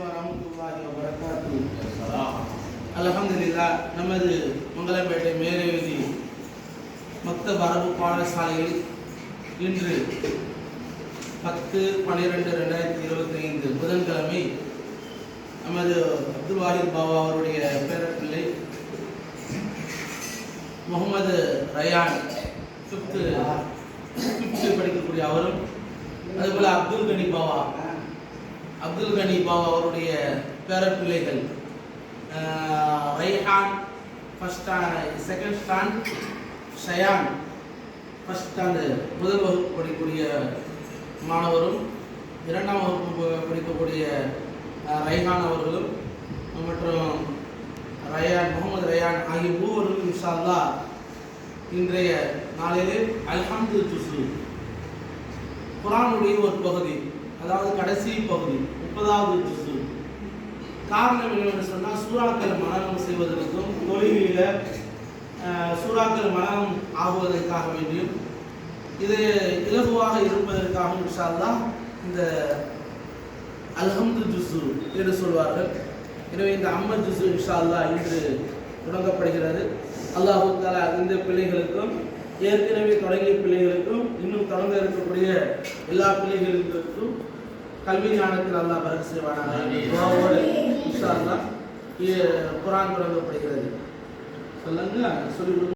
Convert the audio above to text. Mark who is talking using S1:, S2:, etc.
S1: வரஹ்மத்துல்லாஹி வபரகாத்துஹு. அல்ஹம்துலில்லாஹ். நமது மங்களம்பேட்டை மேலவீதி மக்தப் அரபு பாடசாலையில் இன்று 10/12/2025 புதன்கிழமை நமது அப்துல் வாஹித் பாபா அவருடைய பேரப்பிள்ளை முகமது ரயான் ஃபிஃப்த்து படிக்கக்கூடிய அவரும், அதுபோல் அப்துல் கனி பாபா அவருடைய பேரப்பிள்ளைகள் Raihan second stand, Shayan first stand முதல் வகுப்பு படிக்கக்கூடிய மாணவரும், இரண்டாம் வகுப்பு படிக்கக்கூடிய ரைஹான் அவர்களும் மற்றும் முகமது ரயான் ஆகிய மூவர்களும் இன்ஷா அல்லாஹ் இன்றைய நாளிலே அல்ஹம்து ஜுஸு குர்ஆனுடைய ஒரு பகுதி, அதாவது கடைசி பகுதி 30வது ஜுஸு. காரணம் என்னவென்று சொன்னால், சூறாக்கள் மனனம் செய்வதற்கும் தொழுகையில் சூறாக்கள் மனனம் ஆகுவதற்காக வேண்டியும் இது இலகுவாக இருப்பதற்காக இன்ஷா அல்லாஹ் இந்த அல்ஹம்து ஜுஸு என்று சொல்வார்கள். எனவே இந்த அம்மத் ஜுஸு இன்ஷா அல்லாஹ் இன்று தொடங்கப்படுகிறது. அல்லாஹு தஆலா இந்த பிள்ளைகளுக்கும், ஏற்கனவே தொடங்கிய பிள்ளைகளுக்கும், இன்னும் தொடங்க இருக்கக்கூடிய எல்லா பிள்ளைகளுக்கும் கல்வி ஞானத்தில் அல்லாஹ் பரக்கத் செய்வானாக. இன்ஷா அல்லாஹ் குர்ஆன் தொடங்கப்படுகிறது. சொல்லுங்க, சொல்லி